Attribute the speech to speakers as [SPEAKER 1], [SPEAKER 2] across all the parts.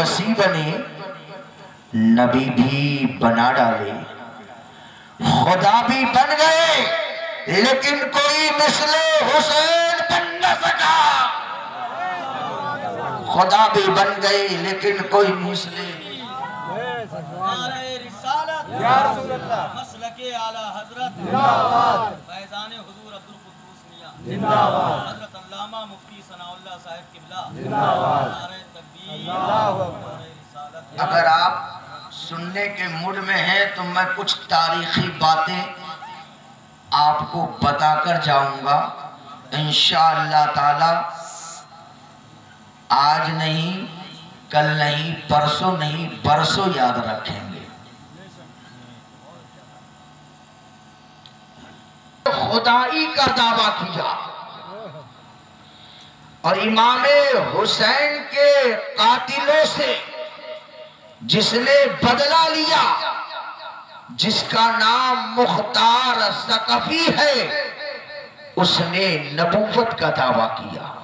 [SPEAKER 1] वसी बने, नबी भी बना डाले, खुदा भी बन गए, लेकिन कोई मिसले हुसैन बन न सका। खुदा भी बन गए लेकिन कोई मिसले
[SPEAKER 2] मसलके आला हजरत फैजान हुजूर अब्दुल कुद्दूस मियां जिंदाबाद, हजरत अल्लामा मुफ्ती सनाउल्लाह साहिब किबला जिंदाबाद, नारे तकबीर, नारे रिसालत।
[SPEAKER 1] अगर आप सुनने के मूड में हैं तो मैं कुछ तारीखी बातें आपको बताकर जाऊंगा इंशाअल्लाह ताला। आज नहीं, कल नहीं, परसों नहीं, बरसों याद रखेंगे। खुदाई का दावा किया और इमाम हुसैन के कातिलों से जिसने बदला लिया, जिसका नाम मुख्तार सकफी है, उसने नबूवत का दावा किया।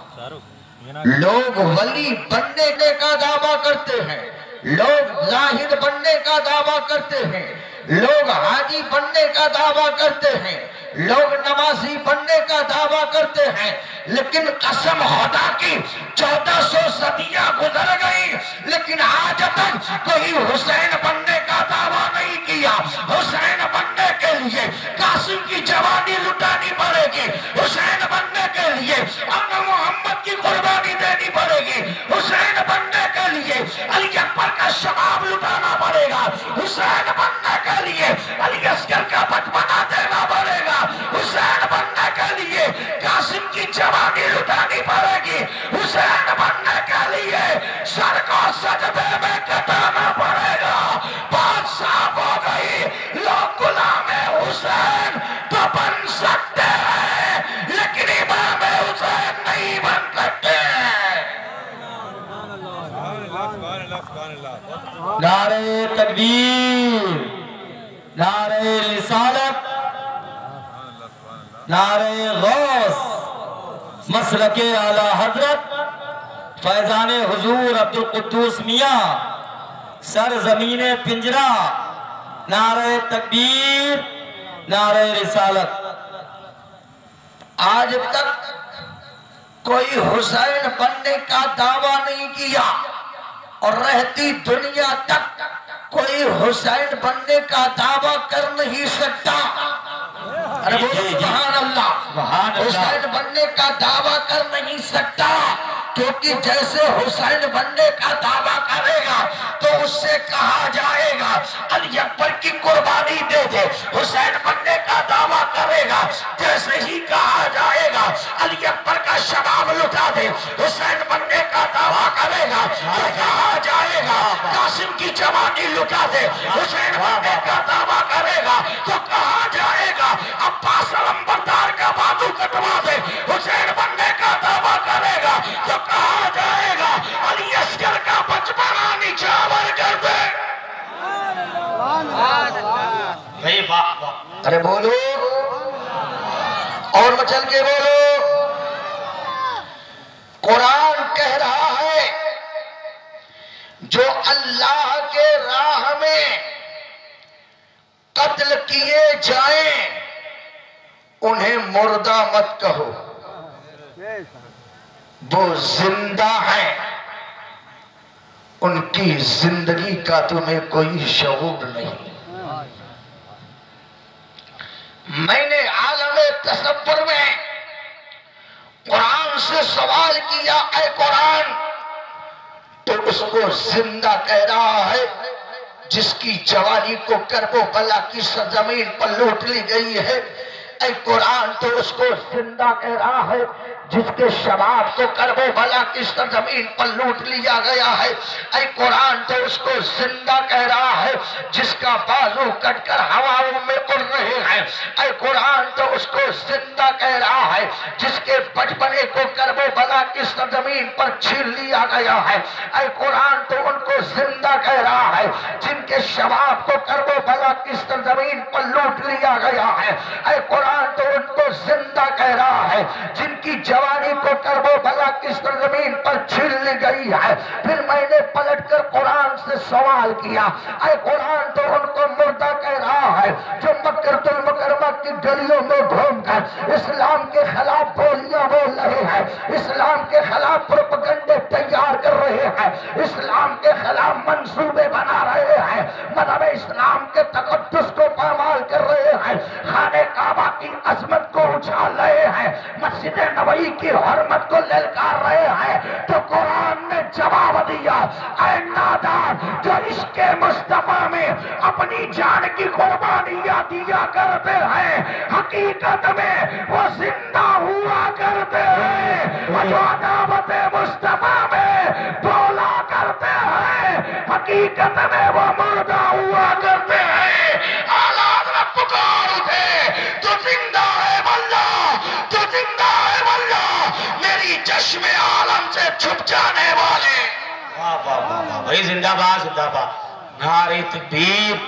[SPEAKER 1] लोग वली बनने का दावा करते हैं, लोग जाहिद बनने का दावा करते हैं, लोग हाजी बनने का दावा करते हैं, लोग नमाजी बनने का दावा करते हैं, लेकिन कसम खुदा की 1400 सदियां गुजर गई, लेकिन आज तक कोई हुसैन बनने का दावा नहीं किया। हुसैन बनने के लिए कासिम की जवानी लुटानी पड़ेगी, हुसैन बनने के लिए अपने मोहम्मद की कुर्बानी देनी पड़ेगी, हुसैन बनने के लिए अली अकबर का शबाब लुटाना पड़ेगा, हुसैन बनने के लिए अली असगर का बचपना देना पड़ेगा, हुसैन बनने के लिए कासिम की जवानी लुटानी पड़ेगी, हुसैन बनने के लिए सर को सजदे में कटाना पड़ेगा। बात साफ हो गई, लोग गुलाम हुसैन तो बन सकते हैं, लेकिन इमाम हुसैन नहीं बन सकते।
[SPEAKER 3] नारे तकबीर, नारे रिसालत, नारे गौस, मसलके आला हजरत फैजान हुजूर अब्दुल कुद्दूस मियां, सर जमीने पिंजरा, नारे तकबीर, नारे रिसालत।
[SPEAKER 1] आज तक कोई हुसैन बनने का दावा नहीं किया और रहती दुनिया तक कोई हुसैन बनने का दावा कर नहीं सकता। अरे सुभान अल्लाह, हुसैन बनने का दावा कर नहीं सकता, क्योंकि जैसे हुसैन बनने का दावा करेगा तो उससे कहा जाएगा अली अकबर की कुर्बानी दे दे। हुसैन बनने का दावा करेगा, जैसे ही कहा जाएगा अली अकबर का शबाब लुटा दे। हुसैन बनने का दावा करेगा तो कहा जाएगा कासिम की जवानी लुटा दे। हुसैन बनने का दावा करेगा तो कहा जाएगा अब्बास अलंबरदार का बाजू कटवा दे। हुसैन बनने का दावा करेगा तो कहा जाएगा अली असगर का बचपना निछावर कर दे। अरे बोलो और मचल के बोलो। कुरान कह रहा है जो अल्लाह के राह में कत्ल किए जाएं उन्हें मुर्दा मत कहो, वो जिंदा है, उनकी जिंदगी का तुम्हें कोई शऊर नहीं। मैंने आलमे तसव्वुर में कुरान से सवाल किया, ऐ कुरान, तो उसको जिंदा कह रहा है जिसकी जवानी को करबो बला की सरजमीन पर लूट ली गई है। ऐ कुरान तो उसको जिंदा कह रहा है जिसके शबाब को करबो बला की सरजमीन पर लूट लिया गया है। ऐ कुरान तो उसको जिंदा कह रहा है जिसका बाजू कटकर हवाओं में उड़ रहे हैं। ऐ कुरान तो उसको जिंदा कह रहा है जिसके बचपने को करबो बला की सरजमीन पर छीन लिया गया है। ऐ कुरान तो उनको जिंदा कह रहा है जिनके शबाब को करबो बला की सरजमीन पर लूट लिया गया है। ऐ कुरान तो उनको जिंदा कह रहा है जिनकी जवानी को करबो बला की सरजमीन पर छीन ली गई है। फिर मैंने पलट बैठकर कुरान से सवाल किया, अरे कुरान तो उनको मुर्दा कह रहा है जो मक्कतुल मुकर्रमा की गलियों में घूमकर इस्लाम के खिलाफ बोलियां बोल रहे हैं, इस्लाम के खिलाफ प्रोपेगेंडे तैयार कर रहे हैं, इस्लाम के खिलाफ मंसूबे बना रहे हैं, मतलब इस्लाम के तकद्दुस को पामाल कर रहे हैं, खाने काबा की अजमत को उछाल रहे हैं, मस्जिद नबवी की हरमत को ललकार रहे हैं। तो कुरान ने जवाब दिया, ऐ नादान जो इसके मुस्तफा में अपनी जान की कुर्बानियां दिया करते हैं, हकीकत में वो जिंदा हुआ करते हैं। जो अदावत मुस्तफा में बोला करते हैं, हकीकत में वो मुर्दा हुआ करते हैं। हालात में पुकार उठे, तो जिंदा है वल्लाह, तो जिंदा है वल्लाह, मेरी चश्मे आलम से छुप जाने वाले।
[SPEAKER 3] वाह वाह वाह वाह भाई, जिंदाबाद जिंदाबाद। नारे तकबीर,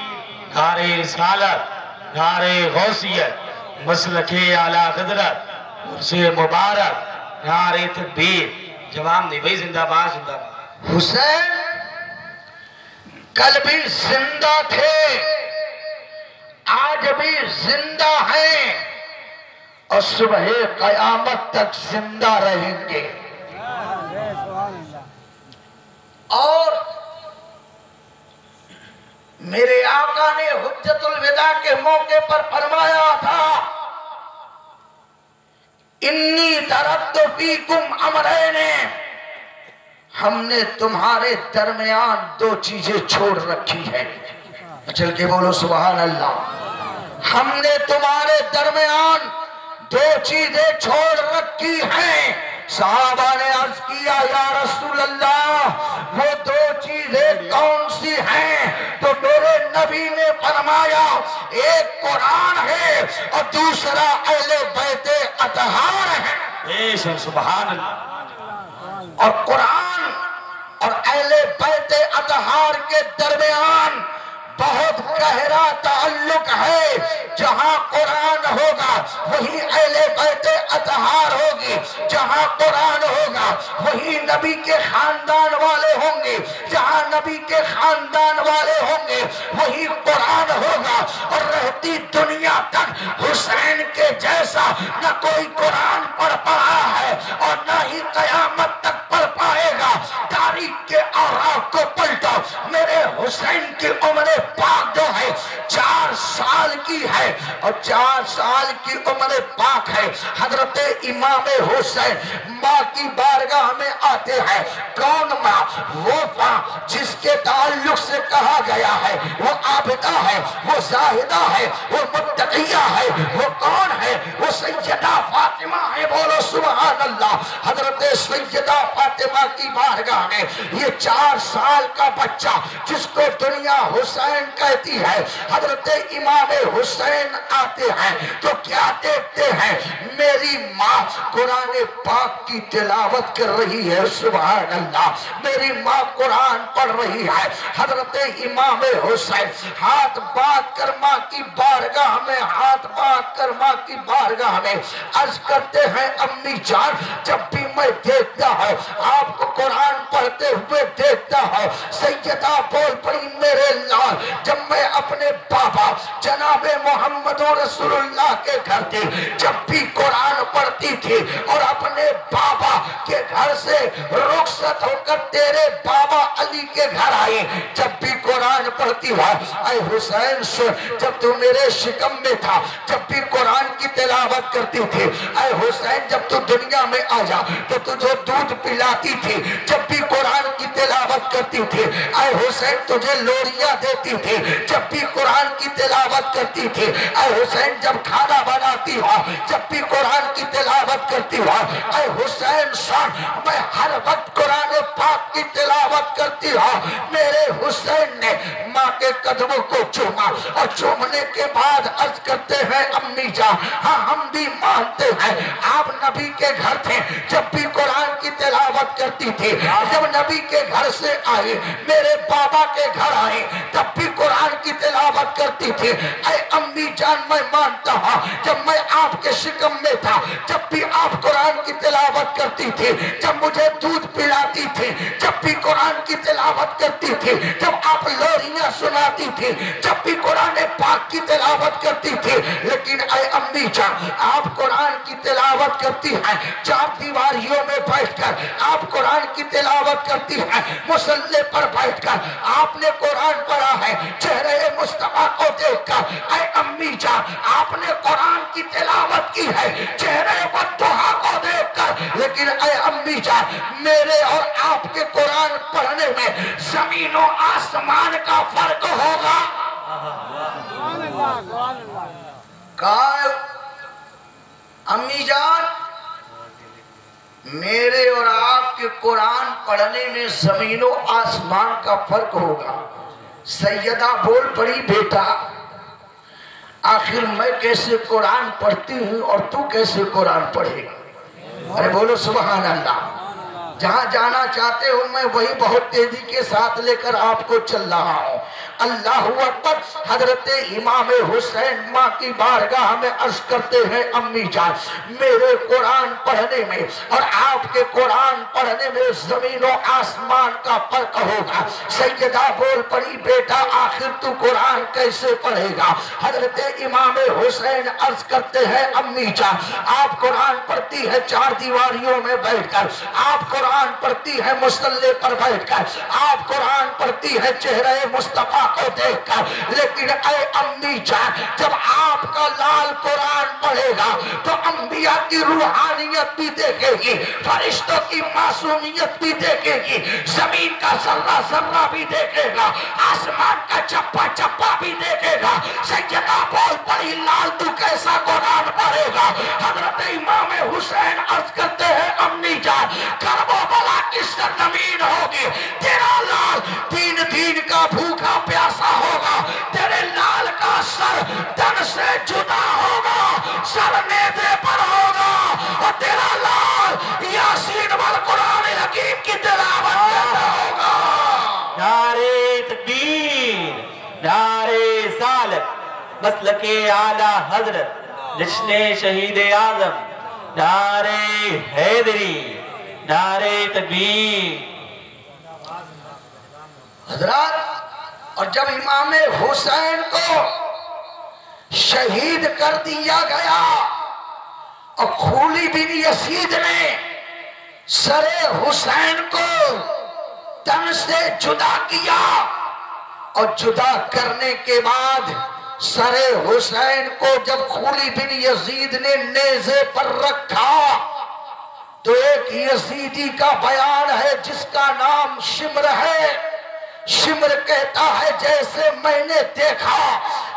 [SPEAKER 3] नारे रिसालत, नारे गौसियत, मसलके आला हज़रत से मुबारक, नारे तकबीर। जवाब नहीं भाई, जिंदाबाद जिंदाबाद।
[SPEAKER 1] हुसैन कल भी जिंदा थे, आज भी जिंदा हैं और सुबह कयामत तक जिंदा रहेंगे। और मेरे आका ने हुज्जतुल विदा के मौके पर फरमाया था, इन्नी तरद्दु फीकुम अमरैने, हमने तुम्हारे दरमियान दो चीजें छोड़ रखी है। चल के बोलो सुभान अल्लाह। हमने तुम्हारे दरमियान दो चीजें छोड़ रखी हैं। सहाबा ने अर्ज किया, या रसूल अल्लाह, वो दो चीजें कौन सी हैं? तो मेरे नबी ने फरमाया, एक कुरान है और दूसरा अहले बैते अतहार है।
[SPEAKER 3] सुभान अल्लाह।
[SPEAKER 1] और कुरान और अहले बैते अतहार के दरमियान बहुत गहरा ताल्लुक है। जहां कुरान होगा वही अहले बैते अतहार होगी, जहां कुरान होगा वही नबी के खानदान वाले होंगे, जहां नबी के खानदान वाले होंगे वही कुरान होगा। और रहती दुनिया तक हुसैन के जैसा न कोई कुरान पढ़ पड़ा है और न ही कयामत तक पढ़ पाएगा। तारीख के औराक को पलटो, मेरे हुसैन की उम्र पाक जो है 4 साल की है और 4 साल की उम्र पाक है। हजरत इमाम हुसैन माँ की बारगाह में आते हैं। कौन माँ? वो माँ जिसके ताल्लुक से कहा गया है वो आबिदा है, वो जाहिदा है, वो मुत्तकिया है। वो कौन है? वो सैयदा फातिमा है। बोलो सुभान अल्लाह। हजरत सैयदा फातिमा की बारगाह में ये 4 साल का बच्चा जिसको दुनिया हुसैन कहती है, हजरत इमाम हुसैन आते हैं तो क्या देखते हैं? मेरी माँ कुरान पाक की तिलावत कर रही है। सुभान अल्लाह। मेरी माँ कुरान पढ़ रही है। हजरत इमाम हुसैन हाथ बांध कर माँ की बारगाह में, हाथ बांध कर माँ की बारगाह में अर्ज करते हैं, अम्मी जान, जब भी मैं देखता हूँ आपको कुरान पढ़ते हुए देखता हूँ। सैयदा बोल पड़ी, मेरे लाल, जब मैं अपने बाबा जनाबे मोहम्मद रसूलुल्लाह के घर थी, जब भी कुरान पढ़ती थी और अपने बाबा के घर से रुखसत होकर तेरे बाबा अली के घर आई, जब भी कुरान पढ़ती है, ऐ हुसैन सुन, जब तू मेरे शिकम में था, जब भी कुरान की तिलावत करती थी, ऐ हुसैन जब तू दुनिया में आया तो तुझे दूध पिलाती थी, जब भी कुरान की तिलावत करती थी, ऐ हुसैन तुझे लोरियां देती थी, जब भी कुरान की तिलावत करती थी, ऐ हुसैन जब खाना बनाती हो, जब भी कुरान की तिलावत करती हो, ऐ हुसैन सुन, मैं हर वक्त कुरान पाक की तिलावत करती हो। मेरे हुसैन ने माँ के कदमों को चूमा और चूमने के बाद अर्ज करते हैं अम्मी जान, हाँ हम भी मानते हैं आप नबी के घर थे, जब भी कुरान की तिलावत करती थी। जब नबी के घर से आए, मेरे बाबा के घर आए, तब भी कुरान की तिलावत करती थी। ऐ अम्मी जान मैं मानता हूँ जब मैं आपके शिकम में था, जब भी आप कुरान की तिलावत करती थी, जब मुझे दूध पिलाती थी, जब भी कुरान की तिलावत करती थी, जब आप लोरियां सुनाती थी, जब भी कुरान पाक की तिलावत करती थी। लेकिन ऐ अम्मी जान आप कुरान की तिलावत करती हैं, चार दीवारियों में बैठकर आप कुरान की तिलावत करती हैं, मुसल्ले पर बैठकर आपने कुरान पढ़ा है, चेहरे मुस्तफा को देखकर। ऐ अम्मी जान आपने कुरान की तिलावत की है, चेहरे बद्दुहा को देखकर। लेकिन ऐ अम्मी जान मेरे और आपके कुरान पढ़ने में जमीनों आसमान का फर्क होगा। अम्मी जान मेरे और आपके कुरान पढ़ने में जमीनों आसमान का फर्क होगा। सैयदा बोल पड़ी बेटा आखिर मैं कैसे कुरान पढ़ती हूँ और तू कैसे कुरान पढ़ेगा। अरे बोलो सुभान अल्लाह। जहां जाना चाहते हो मैं वही बहुत तेजी के साथ लेकर आपको चल रहा हूँ। अल्लाह अकबर। हजरत इमाम हुसैन माँ की बारगाह में अर्ज करते हैं अम्मी जान मेरे कुरान पढ़ने में और आपके कुरान पढ़ने में जमीनों आसमान का फर्क होगा। सैयदा बोल पड़ी बेटा आखिर तू कुरान कैसे पढ़ेगा। हजरत इमाम हुसैन अर्ज करते हैं अम्मी जान आप कुरान पढ़ती है चार दीवारियों में बैठकर, आप कुरान पढ़ती है मुसल्ले पर बैठकर, आप कुरान पढ़ती है चेहरे मुस्तफा को देखकर। लेकिन ऐ अम्मी जान जब आपका लाल कुरान पढ़ेगा तो अंबिया की रूहानियत भी देखेगी, फरिश्तों की मासूमियत भी देखेगी, जमीन का सर्रा सर्रा भी देखेगा, आसमान का चप्पा चप्पा भी देखेगा। सैयदा बोल पड़ी लाल तू कैसा कुरान पढ़ेगा। हजरत इमाम हुसैन अर्ज करते हैं अम्मी जान करबला की सरजमीन होगी, तेरा लाल तीन दिन का भूखा प्यासा होगा, तेरे लाल का सर तन से जुदा होगा, सर नेज़े पर होगा और तेरा लाल यासीन वल कुरान हकीम की तिलावत करता होगा।
[SPEAKER 4] नारे तकबीर, नारे सालत, मसलके आला हजरत, जश्ने शहीद आजम, नारे हैदरी, नारे तकबीर।
[SPEAKER 1] हजरत और जब इमाम हुसैन को शहीद कर दिया गया और खूली बिन यसीद ने सरे हुसैन को तन से जुदा किया और जुदा करने के बाद सरे हुसैन को जब खूली बिन यजीद ने नेज़े पर रखा तो एक यजीदी का बयान है जिसका नाम शिमर है। शिमर कहता है जैसे मैंने देखा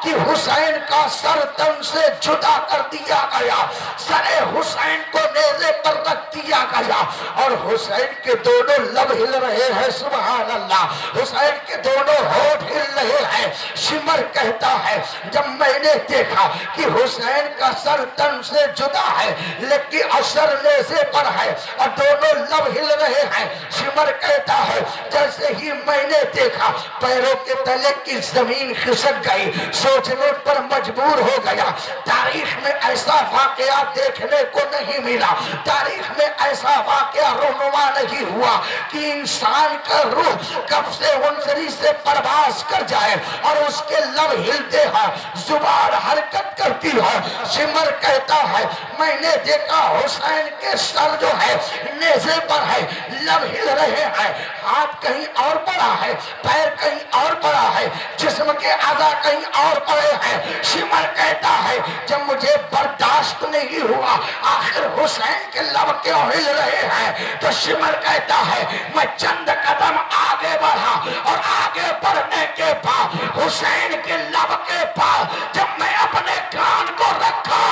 [SPEAKER 1] कि हुसैन का सर तन से जुदा कर दिया गया, सरे हुसैन को नेज़े पर रख दिया गया और हुसैन के दोनों लब हिल रहे हैं। सुभान अल्लाह। हुसैन के दोनों होठ हिल रहे हैं। शिमर कहता है जब मैंने देखा कि हुसैन का सर तन से जुदा है लेकिन असर नेज़े पर है और दोनों लब हिल रहे हैं। शिमर कहता है जैसे ही मैंने देखा पैरों के तले की जमीन खिसक गई, सोचने पर मजबूर हो गया। तारीख में ऐसा वाकया देखने को नहीं मिला, तारीख में ऐसा वाकया रोनुमा नहीं हुआ कि इंसान का रूह कब से उनसरी से परवास कर जाए और उसके लब हिलते हैं, जुबान हरकत करती है। शिमर कहता है मैंने देखा हुसैन के सर जो है नेज़े पर है, लब हिल रहे हैं, हाथ कहीं और पड़ा है, पैर कहीं और पड़ा है, जिस्म के आज़ा कहीं और पड़े हैं। शिमर कहता है जब मुझे बर्दाश्त नहीं हुआ आखिर हुसैन के लब क्यों हिल रहे हैं, तो शिमर कहता है मैं चंद कदम आगे बढ़ा और आगे बढ़ने के बाद हुसैन के लब के पास जब मैं अपने कान को रखा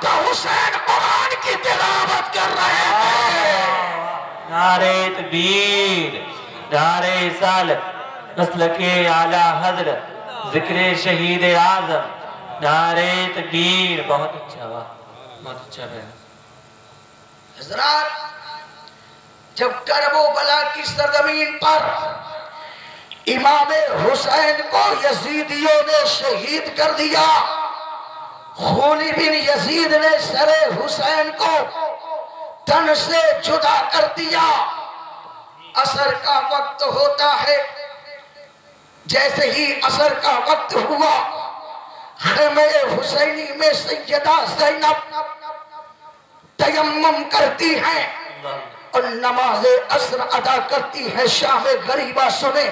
[SPEAKER 1] तो हुसैन कुरान की तिलावत कर रहे थे।
[SPEAKER 4] नारे तकबीर, नारे सालत, मसलके आला हजरत, जिक्र शहीद आजम, नारे तकबीर। बहुत अच्छा, वाह, बहुत अच्छा बयान।
[SPEAKER 1] हजरात, जब करबला की सरजमीन पर इमाम हुसैन को यजीदियों ने शहीद कर दिया, खूनी बिन यजीद ने सरे हुसैन को तन से जुदा कर दिया। असर का वक्त होता है, जैसे ही असर का वक्त हुआ, खेमे हुसैनी में सैयदा ज़ैनब तयम्मुम करती हैं और नमाज असर अदा करती है। शाम गरीबा सुने,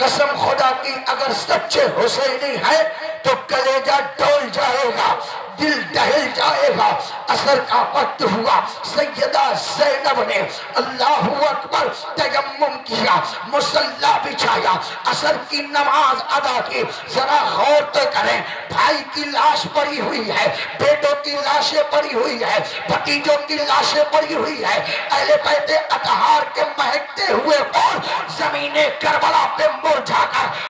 [SPEAKER 1] कसम खुदा की, अगर सच्चे हुसैनी है तो कलेजा डोल जाएगा, दिल दहल जाएगा। असर का वक्त हुआ, सैयदा ज़ैनब ने अल्लाहु अकबर तयम्मुम किया, मुसल्ला बिछाया, असर की नमाज अदा की। जरा गौर तो करें, भाई की लाश पड़ी हुई है, बेटों की लाशें पड़ी हुई है, भतीजों की लाशें पड़ी हुई है, अहले बैत अतहार के महकते हुए और जमीने करबला पे मुरझाकर